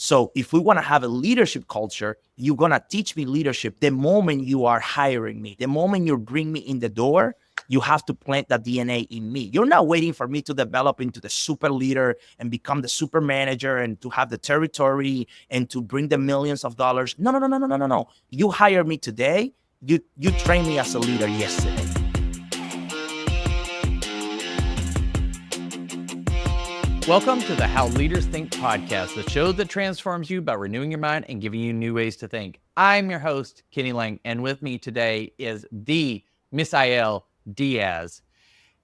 So if we want to have a leadership culture, you're going to teach me leadership the moment you are hiring me. The moment you bring me in the door, you have to plant that DNA in me. You're not waiting for me to develop into the super leader and become the super manager and to have the territory and to bring the millions of dollars. No, no, no, no, no, no, no. You hire me today. You train me as a leader yesterday. Welcome to the How Leaders Think podcast, the show that transforms you by renewing your mind and giving you new ways to think. I'm your host, Kenny Lange, and with me today is the Misael Diaz.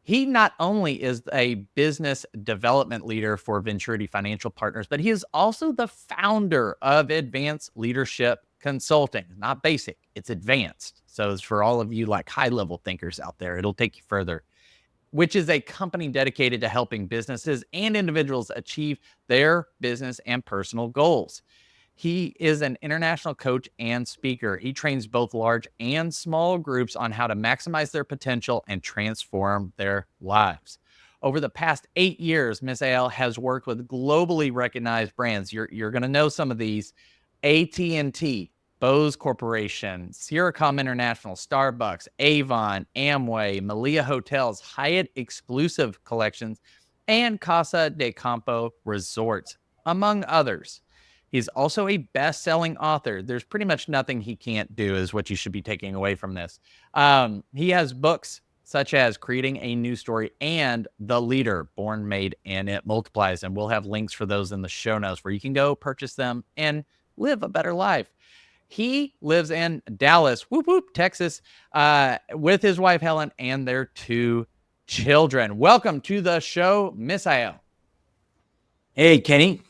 He not only is a business development leader for Venturity Financial Partners, but he is also the founder of Advanced Leadership Consulting. Not basic, it's advanced. So it's for all of you like high-level thinkers out there. It'll take you further, which is a company dedicated to helping businesses and individuals achieve their business and personal goals. He is an international coach and speaker. He trains both large and small groups on how to maximize their potential and transform their lives. Over the past 8 years, Misael has worked with globally recognized brands. You're going to know some of these: AT&T, Bose Corporation, Sierracom International, Starbucks, Avon, Amway, Malia Hotels, Hyatt Exclusive Collections, and Casa de Campo Resorts, among others. He's also a best-selling author. There's pretty much nothing he can't do, is what you should be taking away from this. He has books such as Creating a New Story and The Leader, Born, Made, and It Multiplies. And we'll have links for those in the show notes where you can go purchase them and live a better life. He lives in Dallas, Texas, with his wife, Helen, and their 2 children. Welcome to the show, Misael. Hey, Kenny.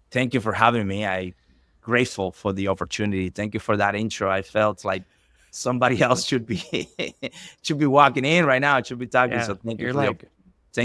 Thank you for having me. I'm grateful for the opportunity. Thank you for that intro. I felt like somebody else should be walking in right now. I should be talking. Yeah, So thank you.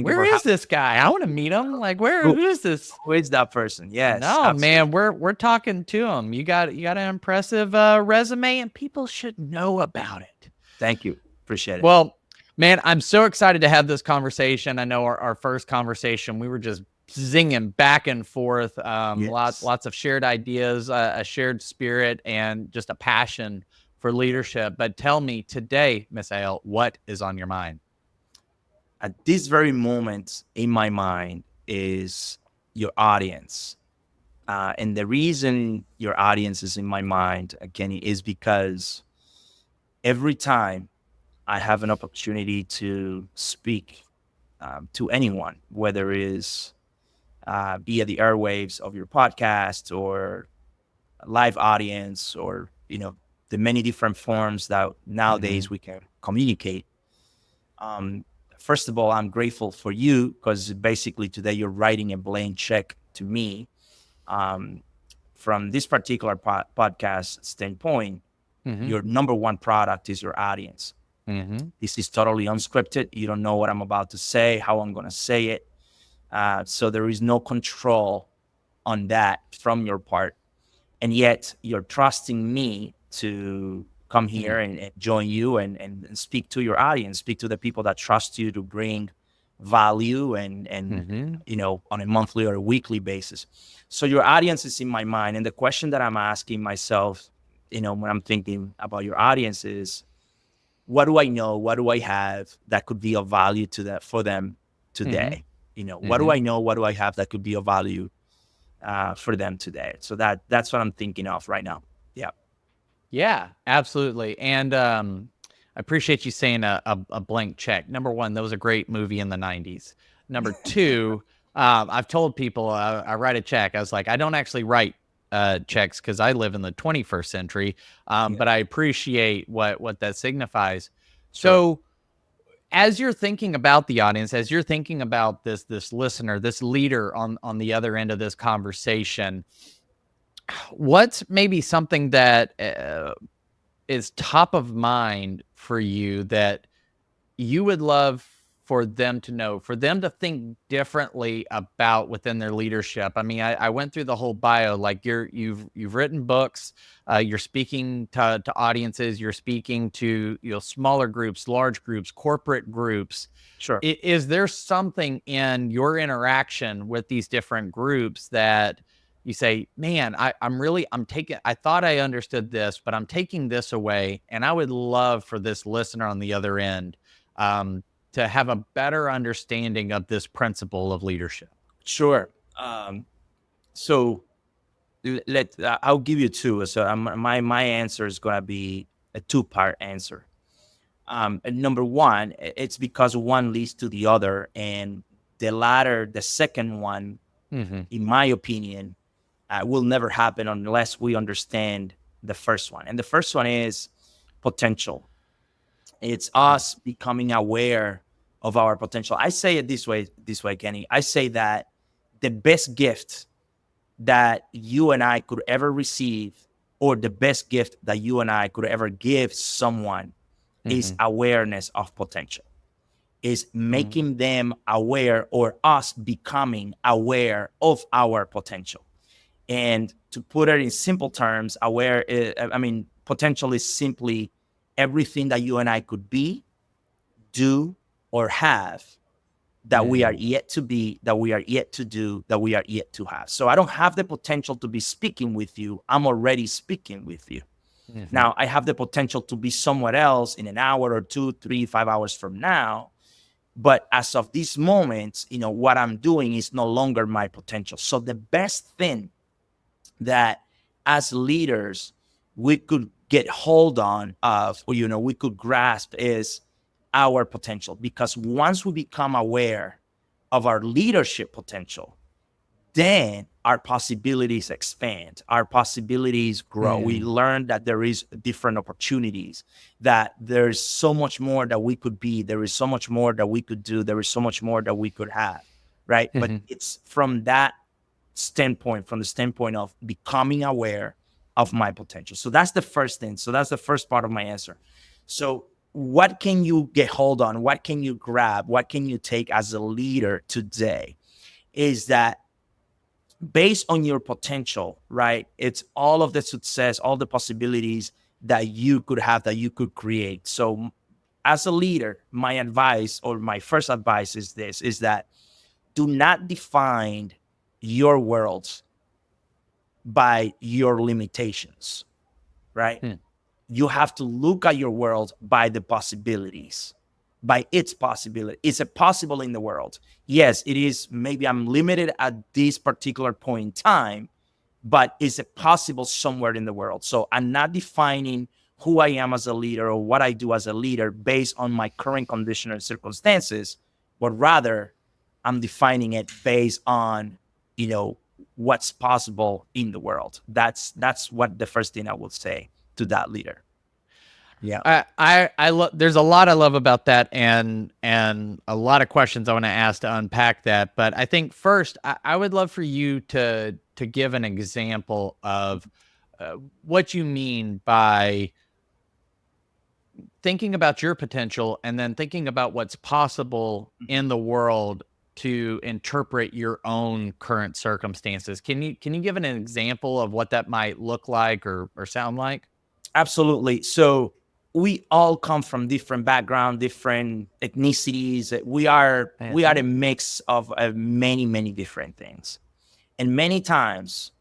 Where is this guy? I want to meet him. Like, who is this? Who is that person? Yes. No, absolutely. Man, we're talking to him. You got an impressive resume, and people should know about it. Thank you. Appreciate it. Well, man, I'm so excited to have this conversation. I know our first conversation, we were just zinging back and forth. Yes. Lots of shared ideas, a shared spirit, and just a passion for leadership. But tell me today, Misael, what is on your mind? At this very moment in my mind is your audience. And the reason your audience is in my mind, Kenny, is because every time I have an opportunity to speak to anyone, whether it is via the airwaves of your podcast or a live audience or, the many different forms that nowadays we can communicate. First of all, I'm grateful for you because basically today you're writing a blank check to me. From this particular podcast standpoint, your number one product is your audience. This is totally unscripted. You don't know what I'm about to say, how I'm going to say it. So there is no control on that from your part. And yet you're trusting me to come here and join you and speak to your audience, speak to the people that trust you to bring value and on a monthly or a weekly basis. So your audience is in my mind. And the question that I'm asking myself, when I'm thinking about your audience is, what do I know? What do I have that could be of value for them today? What do I know? What do I have that could be of value for them today? So that's what I'm thinking of right now. Yeah. Yeah, absolutely. And I appreciate you saying a blank check. Number one, that was a great movie in the 90s. Number two, I've told people I write a check. I was like, I don't actually write checks because I live in the 21st century, but I appreciate what that signifies. Sure. So as you're thinking about the audience, as you're thinking about this listener, this leader on the other end of this conversation, what's maybe something that is top of mind for you that you would love for them to know, for them to think differently about within their leadership? I mean, I went through the whole bio. Like you've written books, you're speaking to audiences, you're speaking to smaller groups, large groups, corporate groups. Sure. Is there something in your interaction with these different groups that you say, man, I thought I understood this, but I'm taking this away. And I would love for this listener on the other end um, to have a better understanding of this principle of leadership. Sure. So I'll give you two. So my answer is going to be a two-part answer. And number one, it's because one leads to the other, and the second one, in my opinion, will never happen unless we understand the first one. And the first one is potential. It's us becoming aware of our potential. I say it this way, Kenny. I say that the best gift that you and I could ever receive, or the best gift that you and I could ever give someone, is awareness of potential, is making them aware, or us becoming aware of our potential. And to put it in simple terms, potential is simply everything that you and I could be, do, or have, that we are yet to be, that we are yet to do, that we are yet to have. So I don't have the potential to be speaking with you. I'm already speaking with you. Now I have the potential to be somewhere else in an hour or 2, 3, 5 hours from now. But as of this moment, what I'm doing is no longer my potential. So the best thing that as leaders we could get hold on of, or we could grasp, is our potential. Because once we become aware of our leadership potential, then our possibilities expand, our possibilities grow. We learn that there is different opportunities, that there's so much more that we could be, there is so much more that we could do, there is so much more that we could have, right? But it's from that standpoint, from the standpoint of becoming aware of my potential. So that's the first thing. So that's the first part of my answer. So what can you get hold on? What can you grab? What can you take as a leader today? Is that based on your potential, right? It's all of the success, all the possibilities that you could have, that you could create. So as a leader, my advice, or my first advice, is this, is that do not define your world by your limitations, right? You have to look at your world by the possibilities, by its possibility. Is it possible in the world? Yes, it is. Maybe I'm limited at this particular point in time, but is it possible somewhere in the world? So I'm not defining who I am as a leader, or what I do as a leader, based on my current condition and circumstances, but rather I'm defining it based on, what's possible in the world. That's what the first thing I would say to that leader. Yeah. I love. There's a lot I love about that, and a lot of questions I want to ask to unpack that. But I think first, I would love for you to give an example of what you mean by thinking about your potential, and then thinking about what's possible in the world to interpret your own current circumstances. Can you give an example of what that might look like, or sound like? Absolutely. So we all come from different backgrounds, different ethnicities. We are a mix of many, many different things. And many times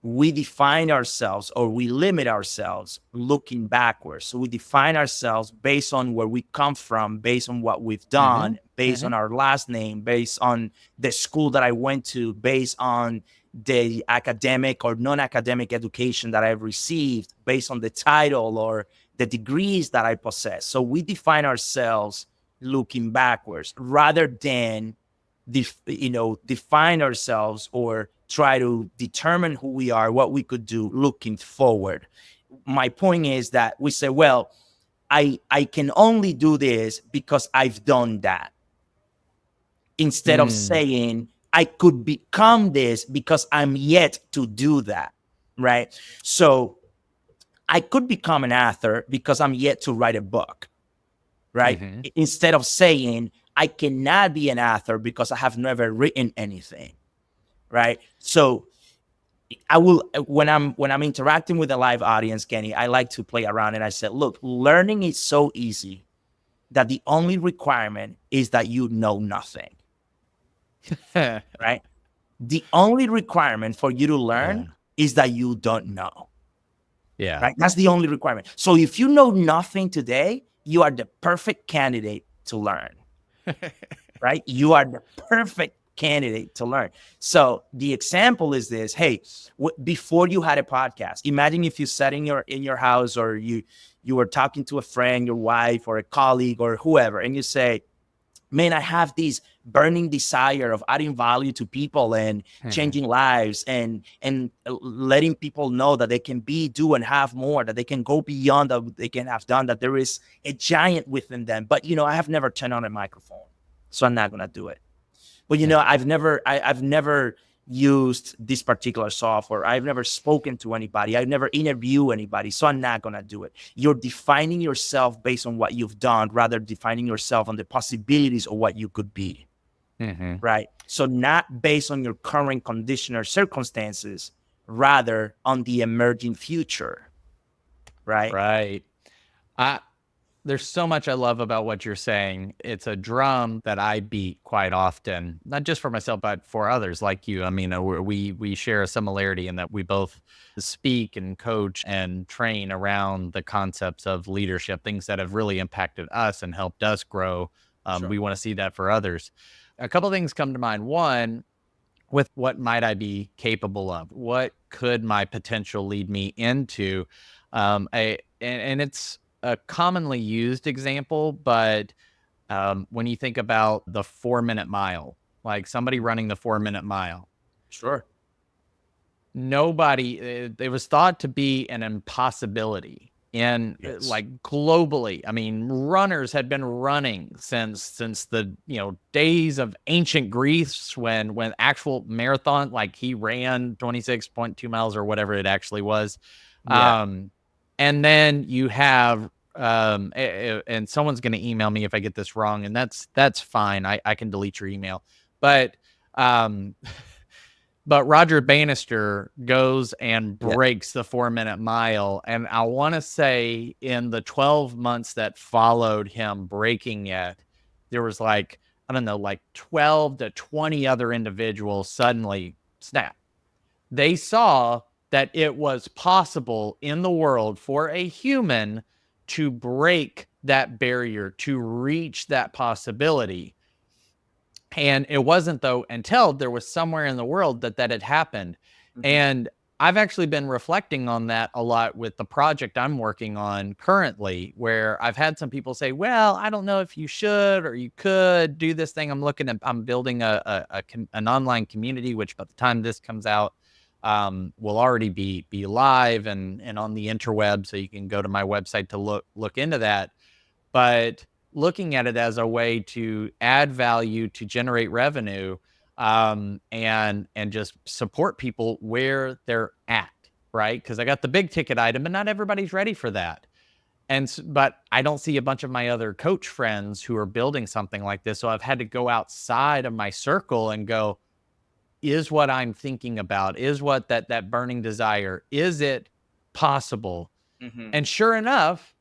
we define ourselves, or we limit ourselves looking backwards. So we define ourselves based on where we come from, based on what we've done, based on our last name, based on the school that I went to, based on the academic or non-academic education that I've received, based on the title or the degrees that I possess. So we define ourselves looking backwards, rather than define ourselves, or try to determine who we are, what we could do looking forward. My point is that we say, well, I can only do this because I've done that, instead of saying I could become this because I'm yet to do that, right? So I could become an author because I'm yet to write a book, right? Instead of saying I cannot be an author because I have never written anything, right? So I will, when I'm interacting with a live audience, Kenny, I like to play around, and I said, look, learning is so easy that the only requirement is that you know nothing, right? The only requirement for you to learn is that you don't know. Yeah. Right? That's the only requirement. So if you know nothing today, you are the perfect candidate to learn. Right? You are the perfect candidate to learn. So the example is this: hey, before you had a podcast, imagine if you sat in your house, or you were talking to a friend, your wife, or a colleague, or whoever, and you say, man, I have this burning desire of adding value to people and changing lives, and letting people know that they can do and have more, that they can go beyond that they can have done, that there is a giant within them. But I have never turned on a microphone, so I'm not gonna do it. But I've never used this particular software. I've never spoken to anybody. I've never interviewed anybody, so I'm not gonna do it. You're defining yourself based on what you've done, rather defining yourself on the possibilities of what you could be. Right? So not based on your current condition or circumstances, rather on the emerging future. Right? There's so much I love about what you're saying. It's a drum that I beat quite often, not just for myself, but for others like you. I mean, we share a similarity in that we both speak and coach and train around the concepts of leadership, things that have really impacted us and helped us grow. Sure. We want to see that for others. A couple of things come to mind. One, with what might I be capable of? What could my potential lead me into? And it's a commonly used example, but when you think about the 4-minute mile, like somebody running the 4-minute mile, Sure. nobody, it was thought to be an impossibility. And like globally, I mean, runners had been running since the days of ancient Greece, when actual marathon, like he ran 26.2 miles or whatever it actually was. And then you have and someone's going to email me if I get this wrong, and that's fine. I can delete your email, but Roger Bannister goes and breaks the 4-minute mile. And I want to say in the 12 months that followed him breaking it, there was like 12 to 20 other individuals suddenly snap. They saw that it was possible in the world for a human to break that barrier, to reach that possibility. And it wasn't, though, until there was somewhere in the world that had happened. And I've actually been reflecting on that a lot with the project I'm working on currently, where I've had some people say, well, I don't know if you should or you could do this thing. I'm building an online community, which by the time this comes out, will already be live and on the interweb. So you can go to my website to look into that. But looking at it as a way to add value, to generate revenue, and just support people where they're at, right? Because I got the big ticket item, and not everybody's ready for that. But I don't see a bunch of my other coach friends who are building something like this. So I've had to go outside of my circle and go, is what I'm thinking about, is what that burning desire, is it possible? And sure enough,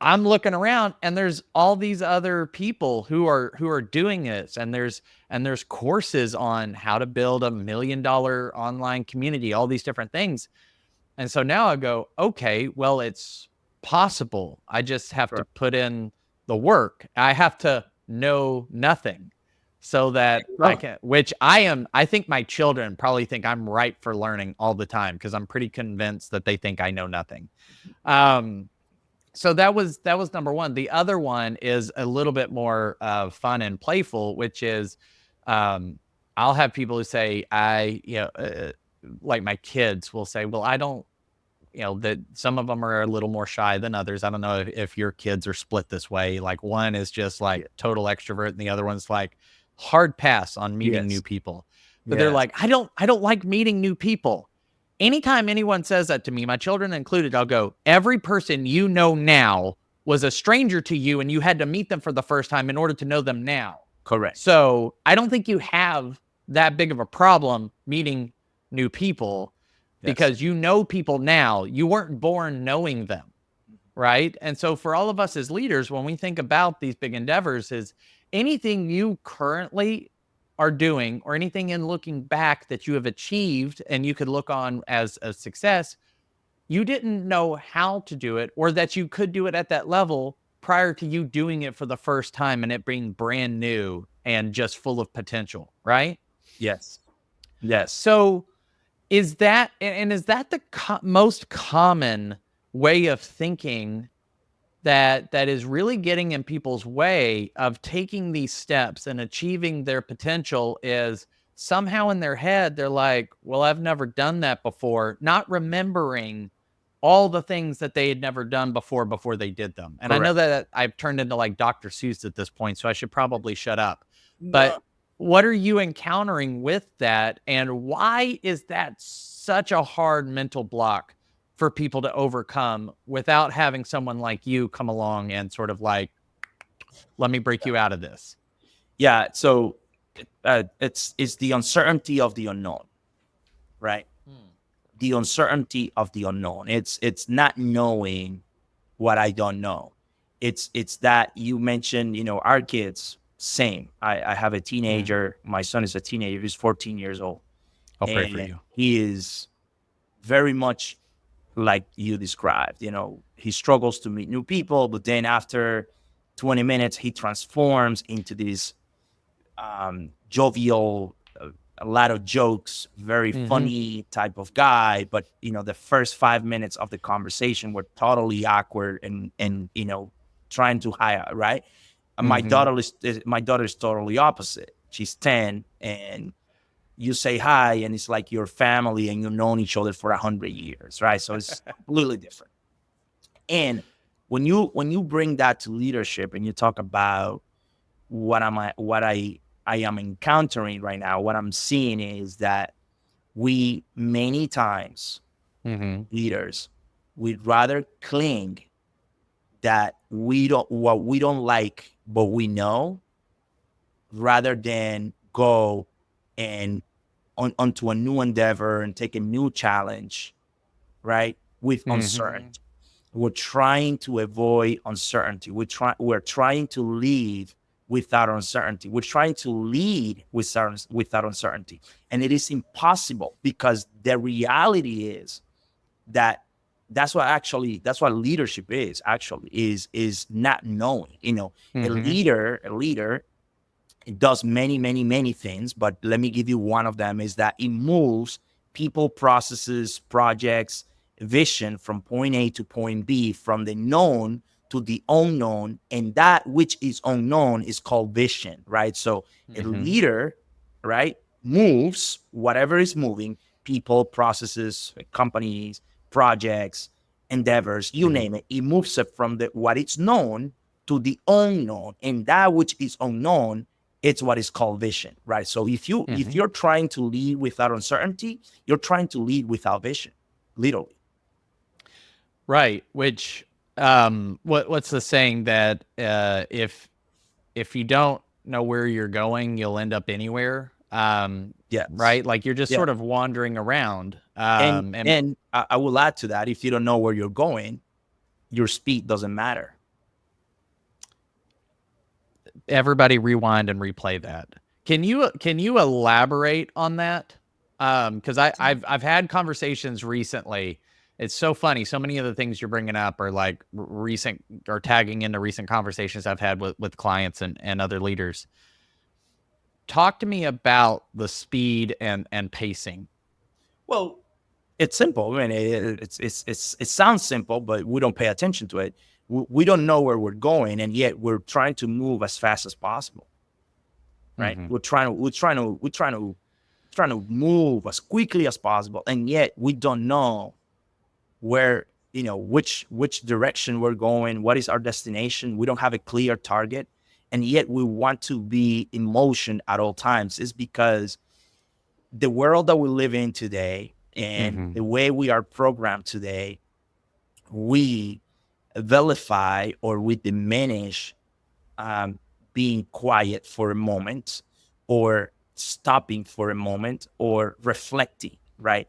I'm looking around and there's all these other people who are doing this, and there's courses on how to build $1 million online community, all these different things. And so now I go, okay, well, it's possible. I just have to put in the work. I have to know nothing so that I can, I think my children probably think I'm ripe for learning all the time, because I'm pretty convinced that they think I know nothing. So that was number one. The other one is a little bit more fun and playful, which is I'll have people who say, like my kids will say, well, I don't, that some of them are a little more shy than others. I don't know if your kids are split this way. Like one is just like total extrovert, and the other one's like hard pass on meeting new people. But they're like, I don't like meeting new people. Anytime anyone says that to me, my children included, I'll go, every person you know now was a stranger to you, and you had to meet them for the first time in order to know them now. Correct. So I don't think you have that big of a problem meeting new people, because you know people now. You weren't born knowing them, right? And so for all of us as leaders, when we think about these big endeavors, is anything you currently are doing, or anything in looking back that you have achieved and you could look on as a success, you didn't know how to do it or that you could do it at that level prior to you doing it for the first time and it being brand new and just full of potential, right? Yes. Yes. So is that the most common way of thinking that is really getting in people's way of taking these steps and achieving their potential? Is somehow in their head they're like, well, I've never done that before, not remembering all the things that they had never done before they did them. And I know Correct. that I've turned into like Dr. Seuss at this point, so I should probably shut up. But No. what are you encountering with that, and why is that such a hard mental block for people to overcome without having someone like you come along and sort of like, let me break you out of this? Yeah. So it's the uncertainty of the unknown, right? The uncertainty of the unknown. It's not knowing what I don't know. It's that you mentioned, our kids, same. I have a teenager. My son is a teenager. He's 14 years old. I'll pray for And you. he is very much like you described. He struggles to meet new people, but then after 20 minutes, he transforms into this jovial, a lot of jokes, very funny type of guy. But the first 5 minutes of the conversation were totally awkward and trying to hire, right. And my daughter is totally opposite. She's 10, and you say hi, and it's like your family, and you've known each other for 100 years, right? So it's completely different. And when you bring that to leadership, and you talk about what I am encountering right now, what I'm seeing is that we many times, leaders, we'd rather cling that we don't like, but we know, rather than go and onto a new endeavor and take a new challenge, right? With uncertainty. We're trying to avoid uncertainty. We're trying to lead without uncertainty. We're trying to lead without uncertainty. And it is impossible, because the reality is that that's what leadership is, actually, is not knowing. A leader it does many, many, many things, but let me give you one of them, is that it moves people, processes, projects, vision from point A to point B, from the known to the unknown. And that which is unknown is called vision, right? So a leader, right, moves whatever is moving: people, processes, companies, projects, endeavors, you name it. It moves it from what is known to the unknown. And that which is unknown, it's what is called vision, right? So if you're trying to lead without uncertainty, you're trying to lead without vision, literally. Right. Which, what's the saying that if you don't know where you're going, you'll end up anywhere. Yes. Right. Like you're just Yeah. sort of wandering around. And And and I will add to that: if you don't know where you're going, your speed doesn't matter. everybody rewind and replay that. Can you elaborate on that? Because I've had conversations recently. It's so funny. So many of the things you're bringing up are like recent, or tagging into recent conversations I've had with clients and other leaders. Talk to me about the speed and pacing. Well, it's simple. I mean, it sounds simple, but we don't pay attention to it. We don't know where we're going, and yet we're trying to move as fast as possible, right? We're trying to move as quickly as possible, and yet we don't know where, which direction we're going, what is our destination. We don't have a clear target, and yet we want to be in motion at all times. Is because the world that we live in today, and the way we are programmed today, we vilify, or we diminish, um, being quiet for a moment, or stopping for a moment, or reflecting, right?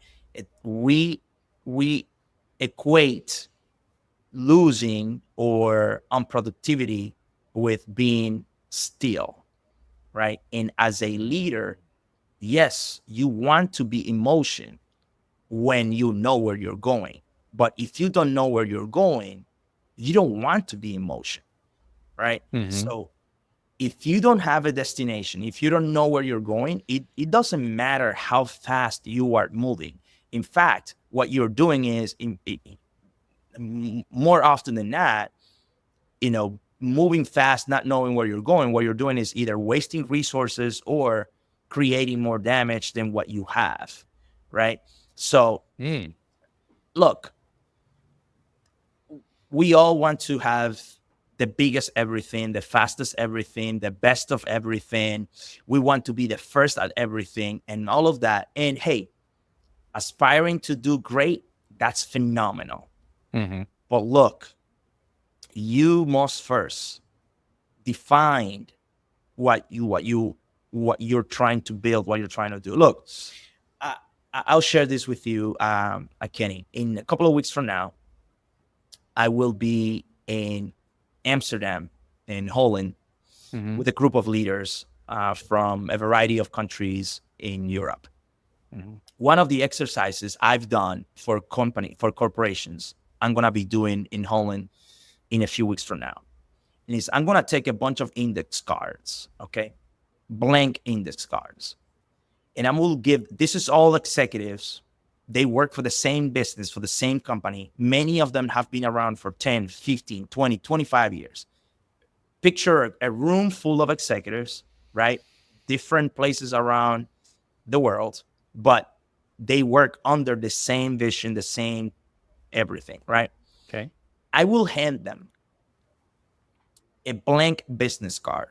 We equate losing or unproductivity with being still, right? And as a leader, yes, you want to be in motion when you know where you're going. But if you don't know where you're going, you don't want to be in motion, right? So if you don't have a destination, if you don't know where you're going, it doesn't matter how fast you are moving. In fact, what you're doing is, more often than not, moving fast, not knowing where you're going, what you're doing is either wasting resources or creating more damage than what you have, right? So, look, we all want to have the biggest everything, the fastest everything, the best of everything. We want to be the first at everything and all of that. And hey, aspiring to do great, that's phenomenal. But look, you must first define what you're trying to build, what you're trying to do. Look, I'll share this with you, Kenny. In a couple of weeks from now, I will be in Amsterdam, in Holland, with a group of leaders from a variety of countries in Europe. One of the exercises I've done for corporations, I'm gonna be doing in Holland in a few weeks from now, and is I'm gonna take a bunch of index cards, okay, blank index cards, and I will give. This is all executives. They work for the same business, for the same company. Many of them have been around for 10, 15, 20, 25 years. Picture a room full of executives, right? Different places around the world, but they work under the same vision, the same everything, right? Okay. I will hand them a blank business card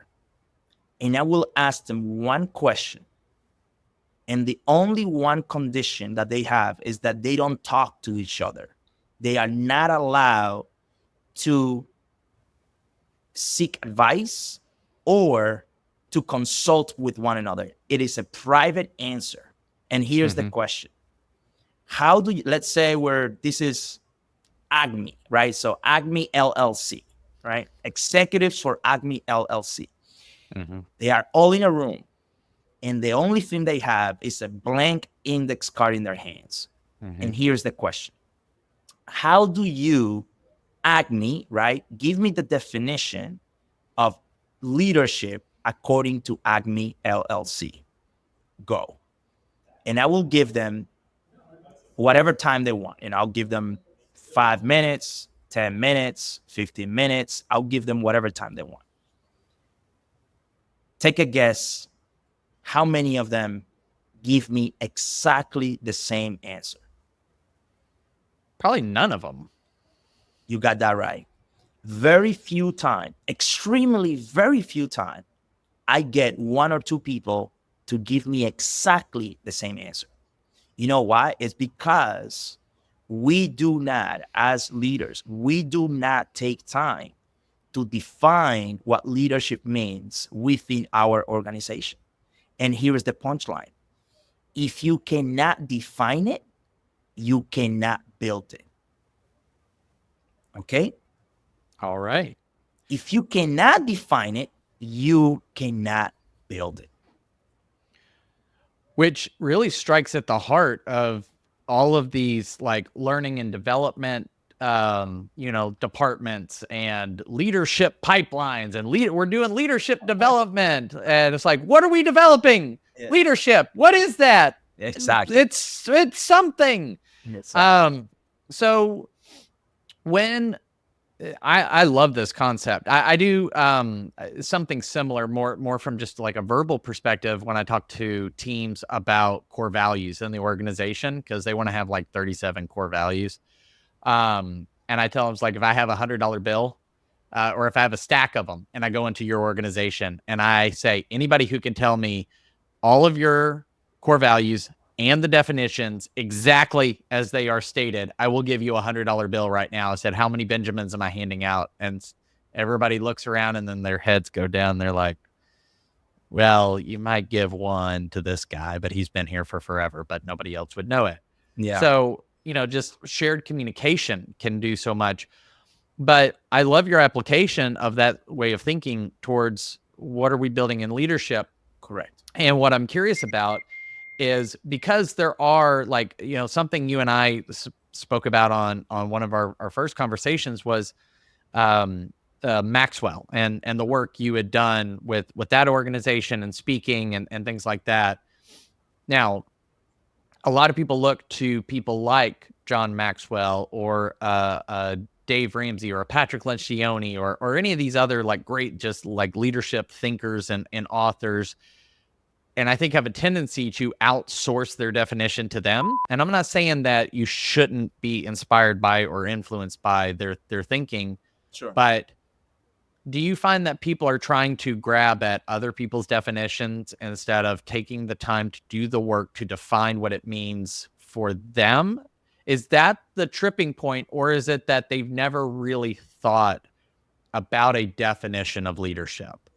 and I will ask them one question. And the only one condition that they have is that they don't talk to each other. They are not allowed to seek advice or to consult with one another. It is a private answer. And here's the question. How do you, let's say this is Acme, right? So Acme LLC, right? Executives for Acme LLC. They are all in a room. And the only thing they have is a blank index card in their hands. And here's the question. How do you, Acme, right? Give me the definition of leadership according to Acme LLC. Go. And I will give them whatever time they want. And I'll give them 5 minutes, 10 minutes, 15 minutes. I'll give them whatever time they want. Take a guess. How many of them give me exactly the same answer? Probably none of them. You got that right. Very few times, extremely very few times, I get one or two people to give me exactly the same answer. You know why? It's because we do not, as leaders, we do not take time to define what leadership means within our organization. And here is the punchline. If you cannot define it, you cannot build it. Okay? All right. If you cannot define it, you cannot build it. Which really strikes at the heart of all of these like learning and development departments and leadership pipelines and we're doing leadership development. And it's like, what are we developing? Yeah. Leadership. What is that? Exactly. It's something. Exactly. So when I love this concept. I do something similar, more from just like a verbal perspective when I talk to teams about core values in the organization, because they want to have like 37 core values. And I tell them, it's like, if I have $100 bill or if I have a stack of them and I go into your organization and I say, anybody who can tell me all of your core values and the definitions exactly as they are stated, I will give you $100 bill right now. I said, how many Benjamins am I handing out? And everybody looks around and then their heads go down. They're like, well, you might give one to this guy, but he's been here for forever, but nobody else would know it. Yeah. So, just shared communication can do so much. But I love your application of that way of thinking towards what are we building in leadership? Correct. And what I'm curious about is, because there are, like, something you and I spoke about on one of our first conversations was Maxwell and the work you had done with that organization and speaking and things like that. Now, a lot of people look to people like John Maxwell or Dave Ramsey or Patrick Lencioni or any of these other like great just like leadership thinkers and authors, and I think have a tendency to outsource their definition to them. And I'm not saying that you shouldn't be inspired by or influenced by their thinking, Sure. but do you find that people are trying to grab at other people's definitions instead of taking the time to do the work to define what it means for them? Is that the tripping point, or is it that they've never really thought about a definition of leadership?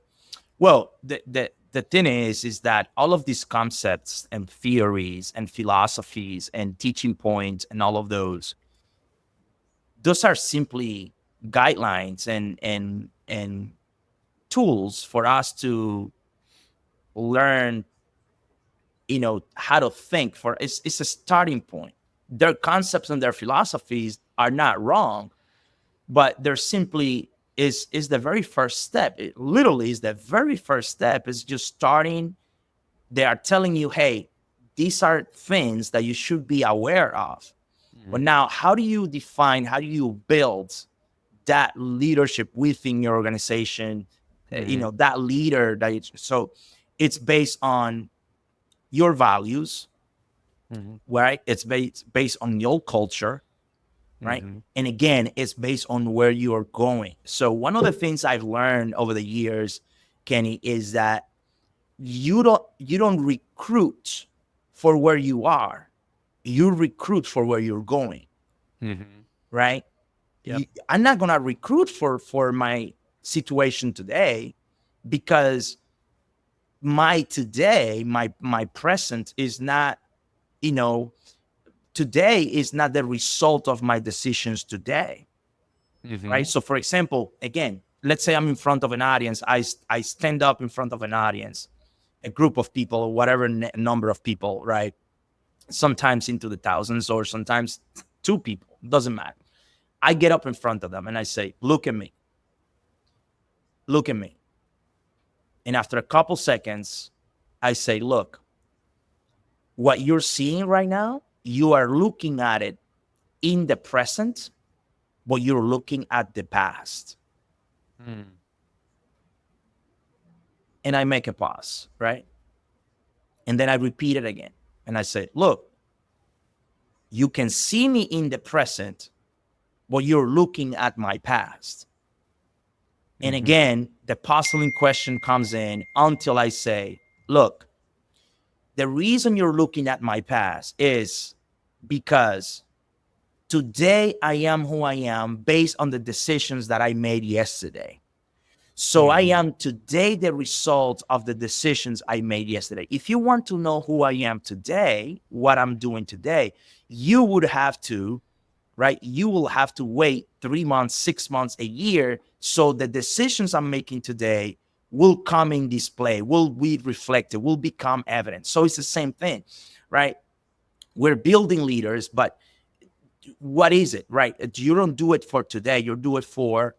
Well, the thing is that all of these concepts and theories and philosophies and teaching points and all of those are simply guidelines and tools for us to learn, how to think. For it's a starting point. Their concepts and their philosophies are not wrong, but they're simply is the very first step. It literally is the very first step. Is just starting. They are telling you, hey, these are things that you should be aware of. But now, how do you define, how do you build that leadership within your organization? That leader so it's based on your values, right? It's based on your culture, right? And again, it's based on where you are going. So one of the things I've learned over the years, Kenny, is that you don't recruit for where you are. You recruit for where you're going, right? Yep. I'm not gonna recruit for my situation today, because my today, my present is not, today is not the result of my decisions today, right? So for example, again, let's say I'm in front of an audience. I stand up in front of an audience, a group of people, or whatever number of people, right? Sometimes into the thousands, or sometimes two people, doesn't matter. I get up in front of them and I say, look at me. Look at me. And after a couple seconds, I say, look, what you're seeing right now, you are looking at it in the present, but you're looking at the past. And I make a pause, right? And then I repeat it again. And I say, look, you can see me in the present, but you're looking at my past. And again, the puzzling question comes in until I say, look, the reason you're looking at my past is because today I am who I am based on the decisions that I made yesterday. So I am today the result of the decisions I made yesterday. If you want to know who I am today, what I'm doing today, you would have to, right? You will have to wait 3 months, 6 months, a year. So the decisions I'm making today will come in display, will be reflected, will become evident. So it's the same thing, right? We're building leaders, but what is it, right? You don't do it for today. You do it for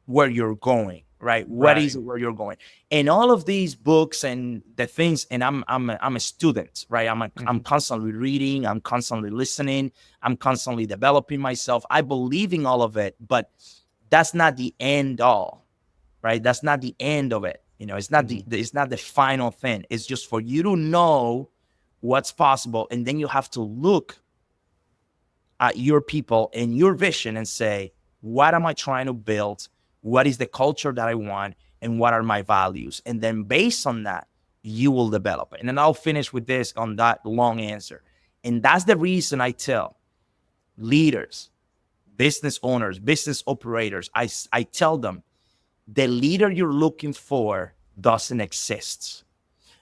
where you're going, right? What is it where you're going? And all of these books and the things, and I'm a student, right? I'm constantly reading, I'm constantly listening, I'm constantly developing myself. I believe in all of it, but that's not the end all, right? That's not the end of it. It's not it's not the final thing. It's just for you to know what's possible, and then you have to look at your people and your vision and say, what am I trying to build? What is the culture that I want? And what are my values? And then based on that, you will develop it. And then I'll finish with this on that long answer. And that's the reason I tell leaders, business owners, business operators, I tell them, the leader you're looking for doesn't exist.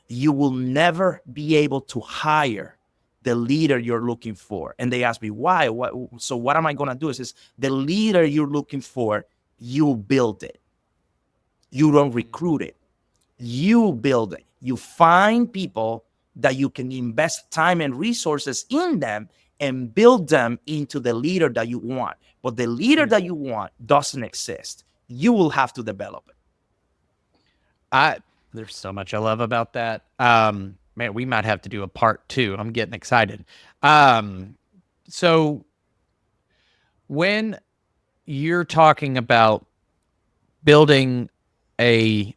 You will never be able to hire the leader you're looking for. And they ask me, why? So what am I going to do? Is the leader you're looking for, you build it. You don't recruit it. You build it. You find people that you can invest time and resources in them and build them into the leader that you want. But the leader that you want doesn't exist. You will have to develop it. There's so much I love about that. Man, we might have to do a part 2. I'm getting excited. So when you're talking about building an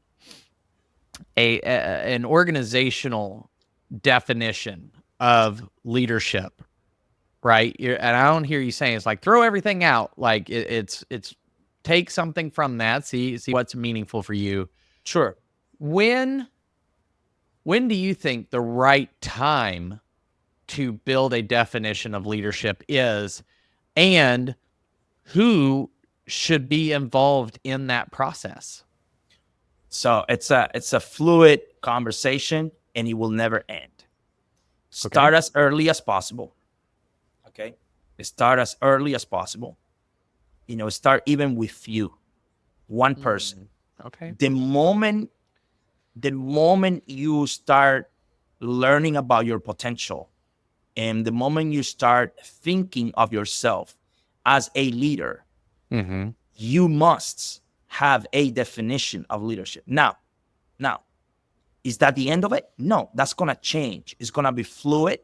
organizational definition of leadership, right? And I don't hear you saying it's like throw everything out. Like it's take something from that, see what's meaningful for you. Sure. When do you think the right time to build a definition of leadership is, and who should be involved in that process? So it's a fluid conversation, and it will never end. Start as early as possible. Okay. Start as early as possible. Start even with one person. Okay. The moment you start learning about your potential, and the moment you start thinking of yourself as a leader, you must have a definition of leadership. Now, is that the end of it? No, that's going to change. It's going to be fluid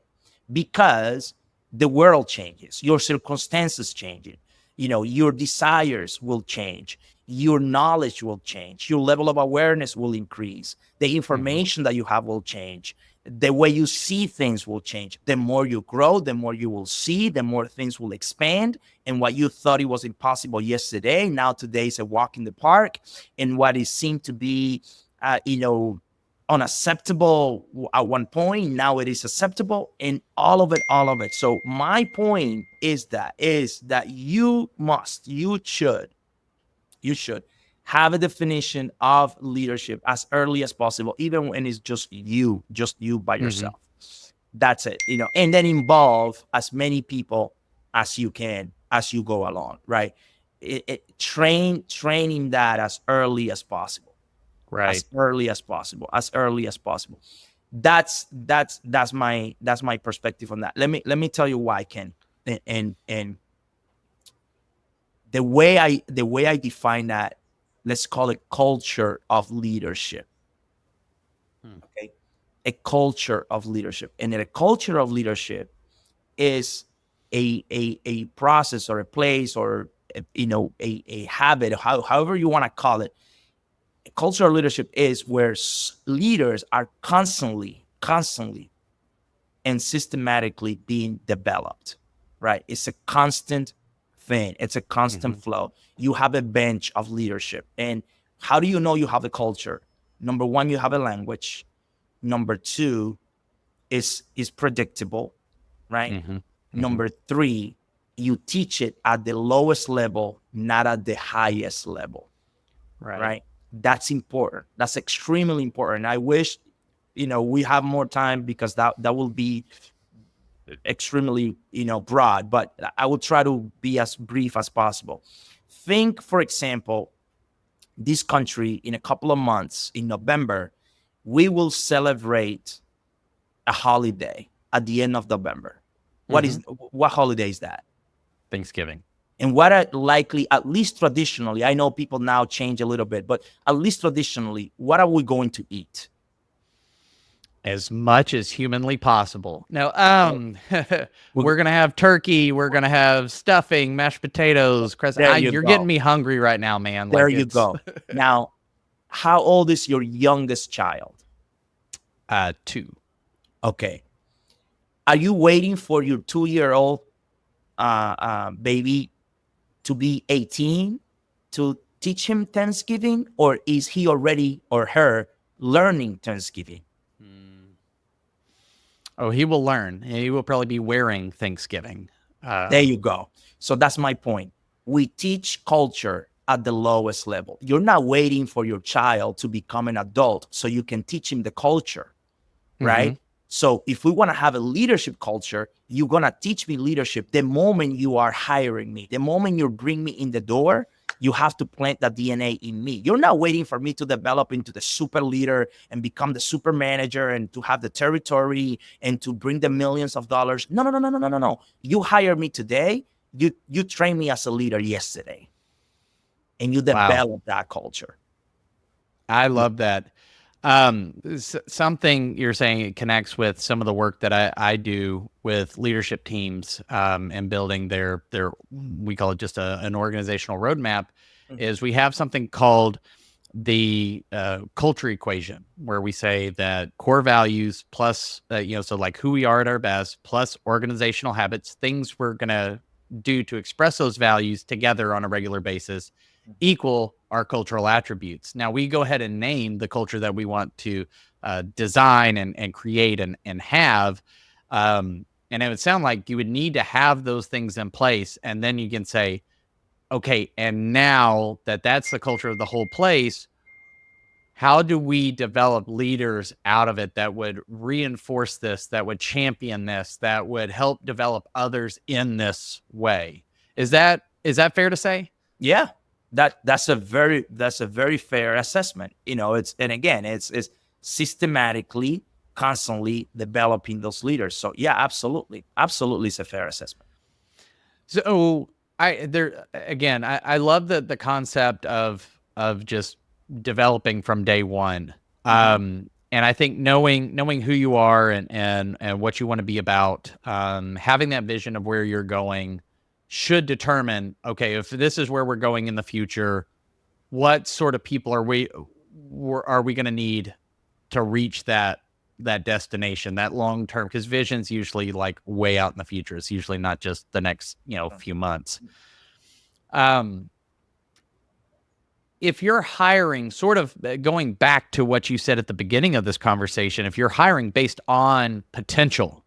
because the world changes, your circumstances changing, your desires will change, your knowledge will change, your level of awareness will increase, the information that you have will change, the way you see things will change. The more you grow, the more you will see, the more things will expand. And what you thought it was impossible yesterday, now today is a walk in the park. And what is seemed to be, unacceptable at one point, now it is acceptable, and all of it. So my point is that you should have a definition of leadership as early as possible, even when it's just you by yourself. That's it, and then involve as many people as you can as you go along, right? Training that as early as possible. Right. As early as possible. That's my perspective on that. Let me tell you why, Ken. And the way I define that, let's call it culture of leadership. Okay. A culture of leadership. And a culture of leadership is a process or a place or a habit, however you want to call it. Cultural leadership is where leaders are constantly and systematically being developed, right? It's a constant thing. It's a constant flow. You have a bench of leadership. And how do you know you have a culture? Number one, you have a language. Number two is predictable, right? Number three, you teach it at the lowest level, not at the highest level, right? That's important. That's extremely important. I wish, we have more time because that will be extremely, broad, but I will try to be as brief as possible. Think, for example, this country in a couple of months, in November, we will celebrate a holiday at the end of November. What holiday is that? Thanksgiving. And what are likely, at least traditionally, I know people now change a little bit, but at least traditionally, what are we going to eat? As much as humanly possible. Now, we're going to have turkey. We're going to have stuffing, mashed potatoes. You're getting me hungry right now, man. There you go. Now, how old is your youngest child? 2. Okay. Are you waiting for your 2-year-old baby to be 18 to teach him Thanksgiving, or is he already or her learning Thanksgiving? Oh, he will learn. He will probably be wearing Thanksgiving. There you go. So that's my point. We teach culture at the lowest level. You're not waiting for your child to become an adult so you can teach him the culture, right? So if we want to have a leadership culture, you're going to teach me leadership the moment you are hiring me. The moment you bring me in the door, You have to plant that DNA in me. You're not waiting for me to develop into the super leader and become the super manager and to have the territory and to bring the millions of dollars. No, no, no, no, no, no, no, no. You hire me today. You train me as a leader yesterday, and you Wow. develop that culture. I love that. Something you're saying, it connects with some of the work that I do with leadership teams, and building their, we call it just an organizational roadmap, is we have something called the culture equation, where we say that core values plus, so like who we are at our best, plus organizational habits, things we're going to do to express those values together on a regular basis, equal our cultural attributes. Now we go ahead and name the culture that we want to design and create and have. And it would sound like you would need to have those things in place. And then you can say, okay, and now that that's the culture of the whole place, how do we develop leaders out of it that would reinforce this, that would champion this, that would help develop others in this way? Is that fair to say? Yeah, that's a very fair assessment. It's systematically, constantly developing those leaders. So yeah, absolutely, it's a fair assessment. So I love the concept of just developing from day one. And I think knowing who you are and what you want to be about, having that vision of where you're going should determine, okay, if this is where we're going in the future, what sort of people are we going to need to reach that destination, that long term, because vision's usually like way out in the future. It's usually not just the next, few months. If you're hiring, sort of going back to what you said at the beginning of this conversation, if you're hiring based on potential,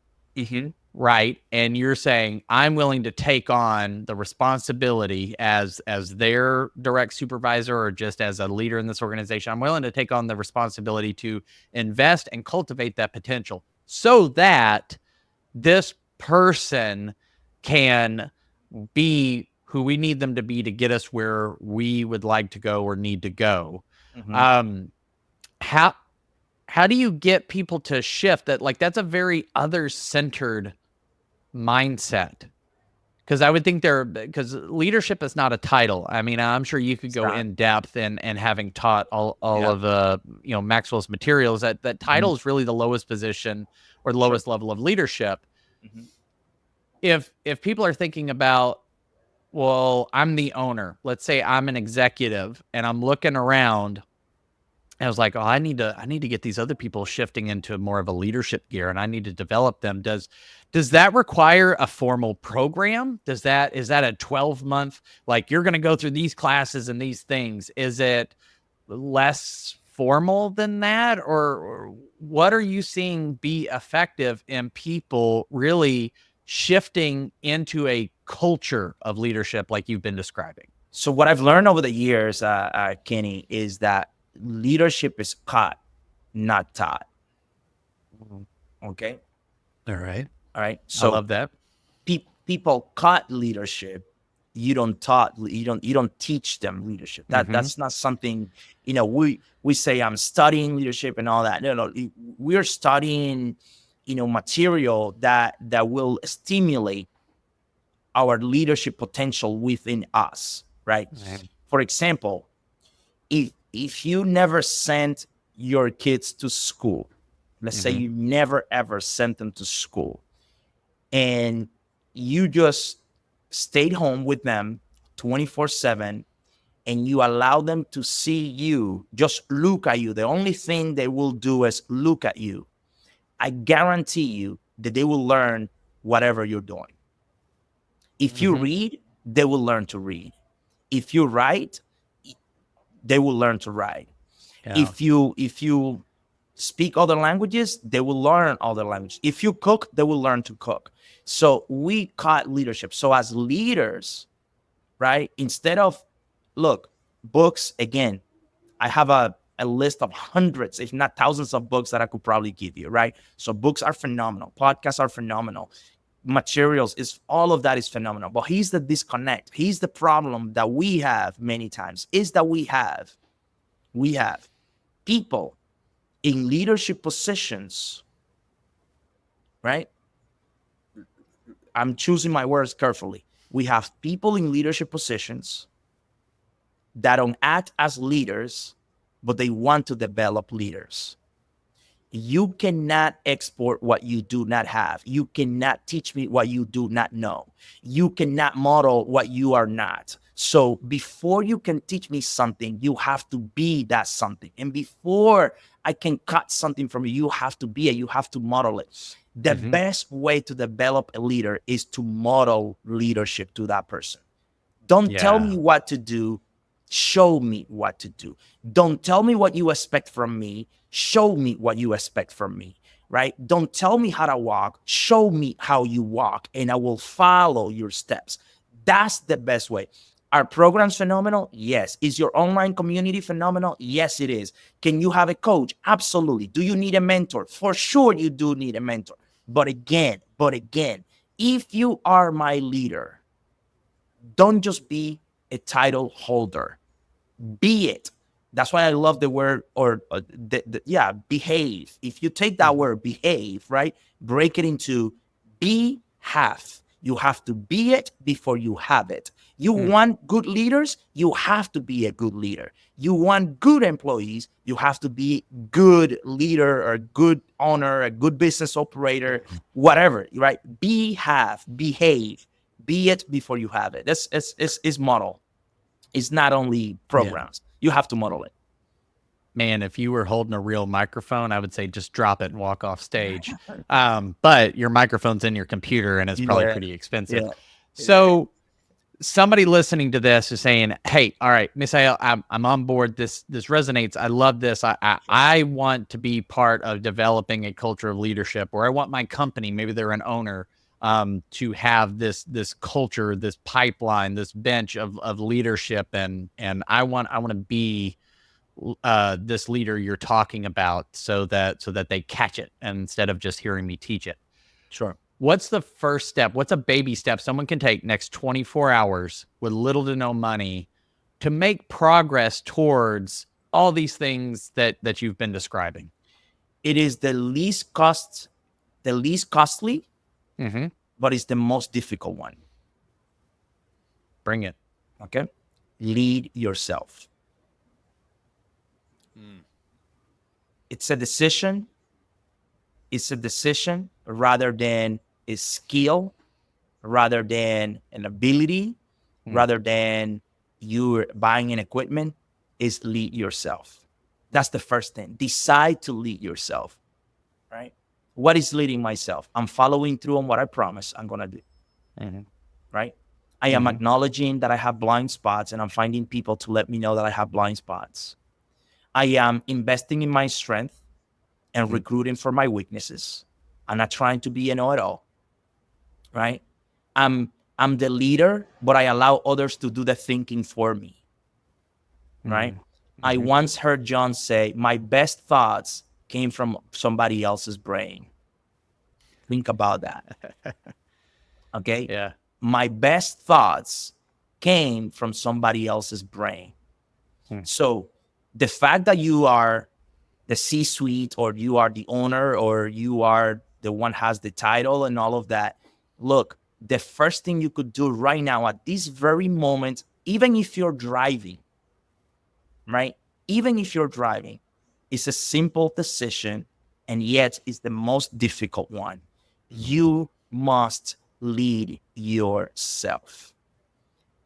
right, and you're saying, I'm willing to take on the responsibility as their direct supervisor or just as a leader in this organization, I'm willing to take on the responsibility to invest and cultivate that potential so that this person can be who we need them to be to get us where we would like to go or need to go. How do you get people to shift that? Like, that's a very other-centered mindset. Because I would think because leadership is not a title. I mean, I'm sure you could go in depth and having taught all of Maxwell's materials, that title is really the lowest position or the lowest level of leadership. If people are thinking about, well, I'm the owner, let's say I'm an executive and I'm looking around, I was like, oh, I need to get these other people shifting into more of a leadership gear, and I need to develop them. Does that require a formal program? Is that a 12-month, like, you're going to go through these classes and these things? Is it less formal than that? Or what are you seeing be effective in people really shifting into a culture of leadership like you've been describing? So what I've learned over the years, Kenny, is that leadership is caught, not taught. Okay. All right. So I love that. People caught leadership. You don't teach them leadership. That's not something, we say I'm studying leadership and all that. No, we're studying, material that will stimulate our leadership potential within us. Right. For example, if you never sent your kids to school, let's say you never ever sent them to school, and you just stayed home with them 24/7, and you allow them to see you, just look at you. The only thing they will do is look at you. I guarantee you that they will learn whatever you're doing. If you read, they will learn to read. If you write, they will learn to write. Yeah. If you speak other languages, they will learn other languages. If you cook, they will learn to cook. So we caught leadership. So as leaders, right, instead of, look, books, again, I have a list of hundreds, if not thousands of books that I could probably give you, right? So books are phenomenal. Podcasts are phenomenal. materials, is all of that is phenomenal. But here's the disconnect. Here's the problem that we have many times is that we have people in leadership positions, right? I'm choosing my words carefully. We have people in leadership positions that don't act as leaders, but they want to develop leaders. You cannot export what you do not have. You cannot teach me what you do not know. You cannot model what you are not. So before you can teach me something, you have to be that something. And before I can cut something from you, you have to be it. You have to model it. The best way to develop a leader is to model leadership to that person. Don't tell me what to do. Show me what to do. Don't tell me what you expect from me. Show me what you expect from me, right? Don't tell me how to walk. Show me how you walk, and I will follow your steps. That's the best way. Are programs phenomenal? Yes. Is your online community phenomenal? Yes, it is. Can you have a coach? Absolutely. Do you need a mentor? For sure, you do need a mentor. But again, if you are my leader, don't just be a title holder. Be it. That's why I love the word, or behave. If you take that word behave, right, break it into be, have. You have to be it before you have it. You want good leaders, you have to be a good leader. You want good employees, you have to be good leader or good owner, a good business operator, whatever, right? Be, have, behave. Be it before you have it. That's it's model. It's not only programs. You have to model it. Man, if you were holding a real microphone, I would say just drop it and walk off stage. But your microphone's in your computer and it's probably pretty expensive. So somebody listening to this is saying, hey, all right, Misael, I'm on board. This resonates. I love this. I want to be part of developing a culture of leadership, or I want my company, maybe they're an owner, to have this culture, this pipeline, this bench of leadership, and I want to be this leader you're talking about, so that they catch it instead of just hearing me teach it. Sure. What's the first step? What's a baby step someone can take next 24 hours with little to no money to make progress towards all these things that you've been describing? It is the least costly, but it's the most difficult one. Bring it. Okay. Lead yourself. It's a decision. It's a decision rather than a skill, rather than an ability, rather than you buying an equipment. Is lead yourself. That's the first thing. Decide to lead yourself, right? What is leading myself? I'm following through on what I promised I'm going to do, right? I am acknowledging that I have blind spots, and I'm finding people to let me know that I have blind spots. I am investing in my strength and recruiting for my weaknesses. I'm not trying to be a know-it-all, right? I'm the leader, but I allow others to do the thinking for me, right? I once heard John say, my best thoughts came from somebody else's brain. Think about that. Okay? Yeah. My best thoughts came from somebody else's brain. So the fact that you are the C-suite, or you are the owner, or you are the one has the title and all of that, look, the first thing you could do right now at this very moment, even if you're driving, right? Even if you're driving, it's a simple decision, and yet it's the most difficult one. You must lead yourself.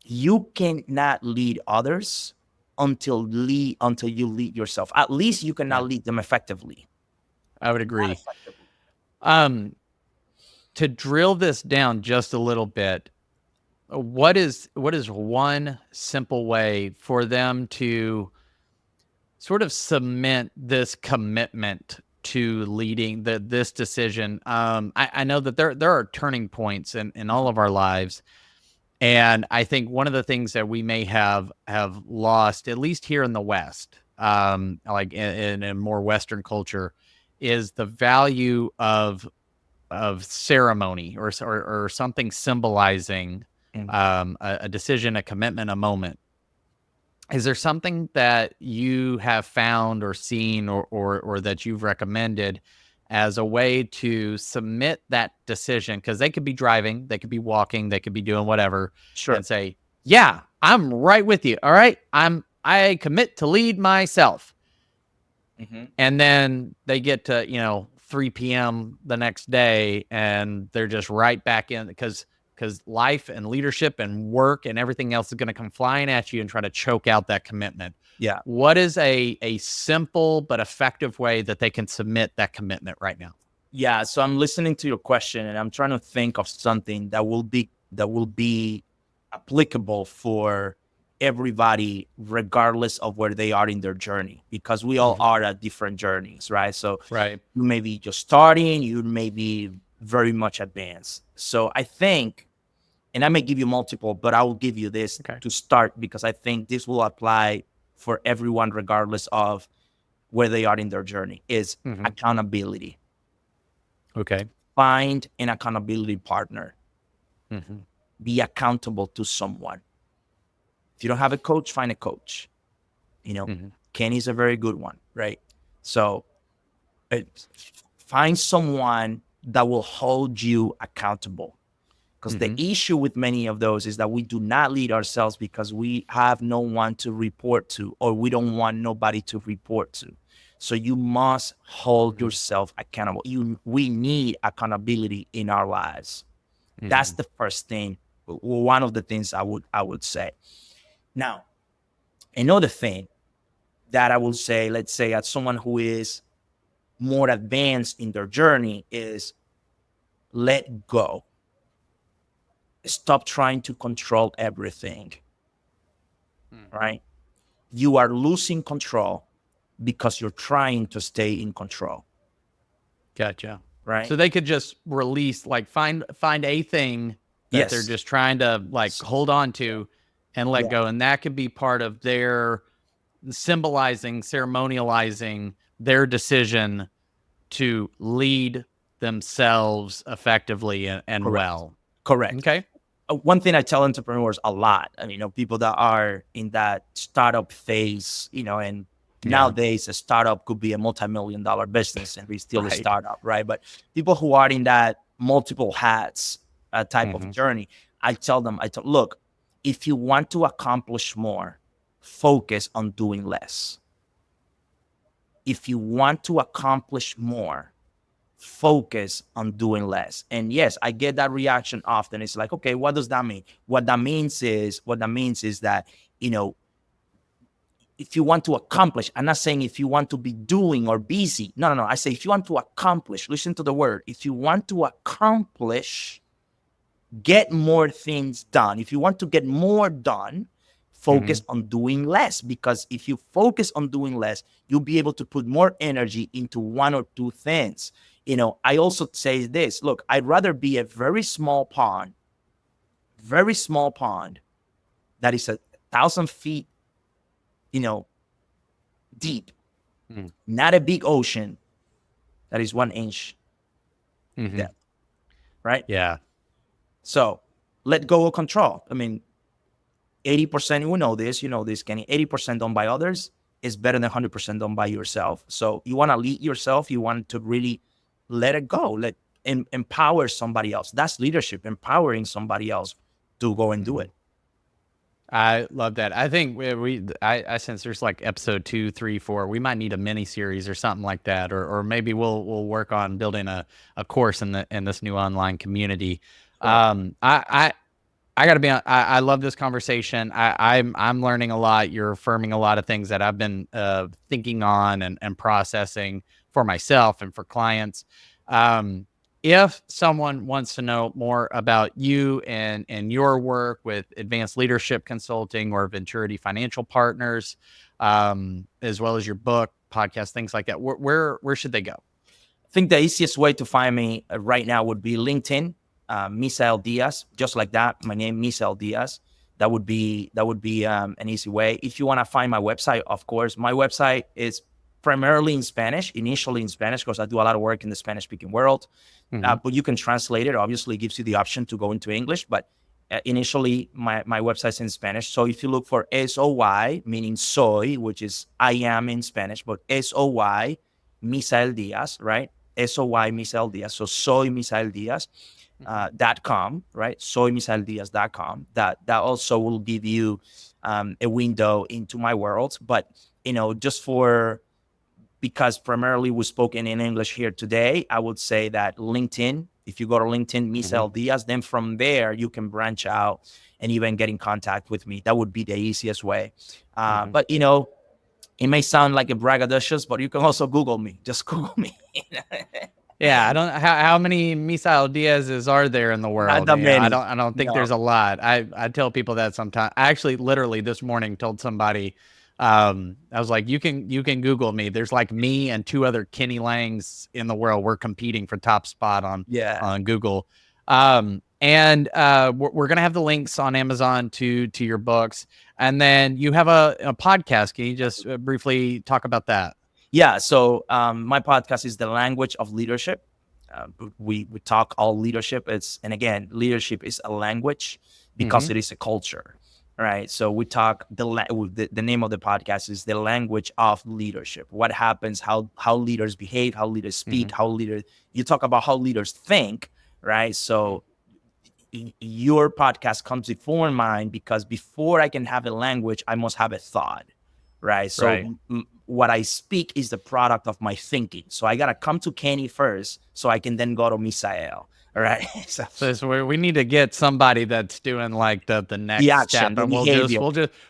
You cannot lead others until you lead yourself. At least you cannot lead them effectively. I would agree. To drill this down just a little bit, what is one simple way for them to sort of cement this commitment to leading this decision? I know that there are turning points in all of our lives. And I think one of the things that we may have lost, at least here in the West, like in a more Western culture, is the value of of ceremony or something symbolizing a decision, a commitment, a moment. Is there something that you have found or seen or that you've recommended as a way to submit that decision? Because they could be driving, they could be walking, they could be doing whatever, Sure. and say, "Yeah, I'm right with you. All right, I commit to lead myself." And then they get to 3 p.m. the next day, and they're just right back in because life and leadership and work and everything else is going to come flying at you and try to choke out that commitment. Yeah. What is a simple but effective way that they can submit that commitment right now? Yeah. So I'm listening to your question and I'm trying to think of something that will be applicable for everybody, regardless of where they are in their journey, because we all are at different journeys, right? So Right. you may be just starting, you may be very much advanced. So I think, and I may give you multiple, but I will give you this to start because I think this will apply for everyone, regardless of where they are in their journey, is accountability. Okay. Find an accountability partner. Be accountable to someone. If you don't have a coach, find a coach. Kenny's a very good one, right? So find someone that will hold you accountable. Because the issue with many of those is that we do not lead ourselves because we have no one to report to, or we don't want nobody to report to. So you must hold yourself accountable. We need accountability in our lives. That's the first thing. One of the things I would say. Now, another thing that I would say, let's say as someone who is more advanced in their journey, is let go. Stop trying to control everything, right? You are losing control because you're trying to stay in control. Gotcha. Right. So they could just release, like find a thing that they're just trying to hold on to and let go. And that could be part of their symbolizing, ceremonializing their decision to lead themselves effectively and Correct. well. Correct. Okay. One thing I tell entrepreneurs a lot, people that are in that startup phase, and nowadays a startup could be a multi-million-dollar business and be still a startup, right? But people who are in that multiple hats type of journey, I tell them, look, if you want to accomplish more, focus on doing less. If you want to accomplish more, focus on doing less. And yes, I get that reaction often. It's like, okay, what does that mean? What that means is that, if you want to accomplish, I'm not saying if you want to be doing or busy. No. I say if you want to accomplish, listen to the word. If you want to accomplish, get more things done. If you want to get more done, focus on doing less, because if you focus on doing less, you'll be able to put more energy into one or two things. I also say this, look, I'd rather be a very small pond that is 1,000 feet, deep, not a big ocean that is 1 inch depth, right? Yeah. So let go of control. 80%, we know this, Kenny, 80% done by others is better than 100% done by yourself. So you want to lead yourself. You want to really let it go, empower somebody else. That's leadership, empowering somebody else to go and do it. I love that. I think I sense there's like episode 2, 3, 4. We might need a mini series or something like that, or maybe we'll work on building a course in this new online community. I gotta be honest, I love this conversation. I'm learning a lot. You're affirming a lot of things that I've been thinking on and processing for myself and for clients. If someone wants to know more about you and your work with Advanced Leadership Consulting or Venturity Financial Partners, as well as your book, podcast, things like that, where should they go? I think the easiest way to find me right now would be LinkedIn, Misael Diaz, just like that. My name, Misael Diaz. That would be an easy way. If you want to find my website, of course, my website is primarily in Spanish, initially in Spanish, because I do a lot of work in the Spanish-speaking world. But you can translate it. Obviously, it gives you the option to go into English. But initially, my website's in Spanish. So if you look for SOY, meaning soy, which is I am in Spanish, but SOY, Misael Diaz, right? SOY Misael Diaz. So soy Misael Diaz. .com, right? soymisaeldiaz.com. That also will give you a window into my world. But just because primarily we're spoken in English here today, I would say that LinkedIn. If you go to LinkedIn, Misael Diaz, then from there you can branch out and even get in contact with me. That would be the easiest way. But it may sound like a braggadocious, but you can also Google me. Just Google me. Yeah, I don't. How many Misael Diaz's are there in the world? Not that many. I don't think there's a lot. I tell people that sometimes. I actually, literally this morning, told somebody. I was like, you can Google me. There's like me and 2 other Kenny Langes in the world. We're competing for top spot on Google. And we're gonna have the links on Amazon to your books, and then you have a podcast. Can you just briefly talk about that? Yeah. So my podcast is The Language of Leadership. We talk all leadership. And again, leadership is a language because it is a culture, right? So we talk the name of the podcast is The Language of Leadership. What happens, how leaders behave, how leaders speak, you talk about how leaders think, right? So your podcast comes before mine because before I can have a language, I must have a thought, right? So what I speak is the product of my thinking. So I got to come to Kenny first so I can then go to Misael. All right. So we need to get somebody that's doing like the next action, step, and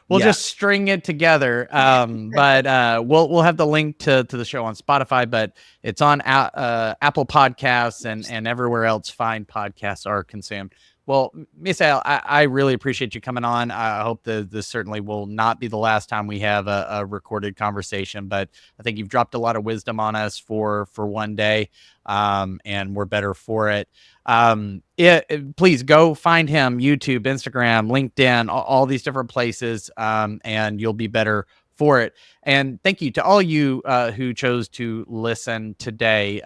we'll just string it together. But we'll have the link to the show on Spotify, but it's on Apple Podcasts and everywhere else fine podcasts are consumed. Well, Misael, I really appreciate you coming on. I hope that this certainly will not be the last time we have a recorded conversation, but I think you've dropped a lot of wisdom on us for one day, and we're better for it. Please go find him, YouTube, Instagram, LinkedIn, all these different places, and you'll be better for it. And thank you to all you who chose to listen today.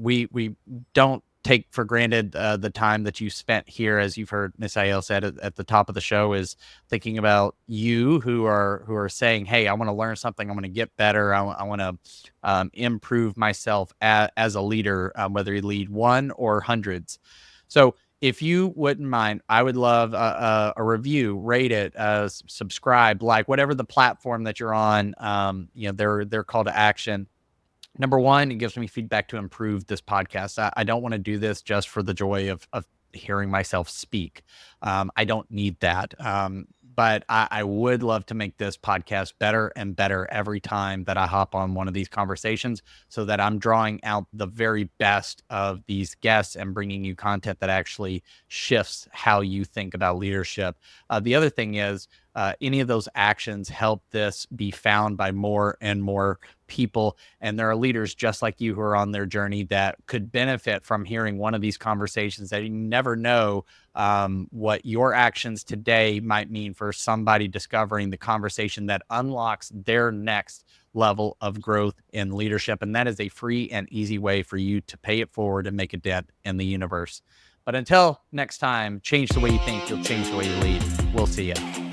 We don't take for granted the time that you spent here. As you've heard Misael said at the top of the show, is thinking about you who are saying, hey, I want to learn something, I want to get better, I want to improve myself as a leader, whether you lead 1 or hundreds. So if you wouldn't mind, I would love a review, rate it, subscribe, like whatever the platform that you're on, their call to action. Number 1, it gives me feedback to improve this podcast. I don't want to do this just for the joy of hearing myself speak. I don't need that. But I would love to make this podcast better and better every time that I hop on one of these conversations, so that I'm drawing out the very best of these guests and bringing you content that actually shifts how you think about leadership. The other thing is, any of those actions help this be found by more and more people. And there are leaders just like you who are on their journey that could benefit from hearing one of these conversations, that you never know what your actions today might mean for somebody discovering the conversation that unlocks their next level of growth in leadership. And that is a free and easy way for you to pay it forward and make a dent in the universe. But until next time, change the way you think, you'll change the way you lead. We'll see you.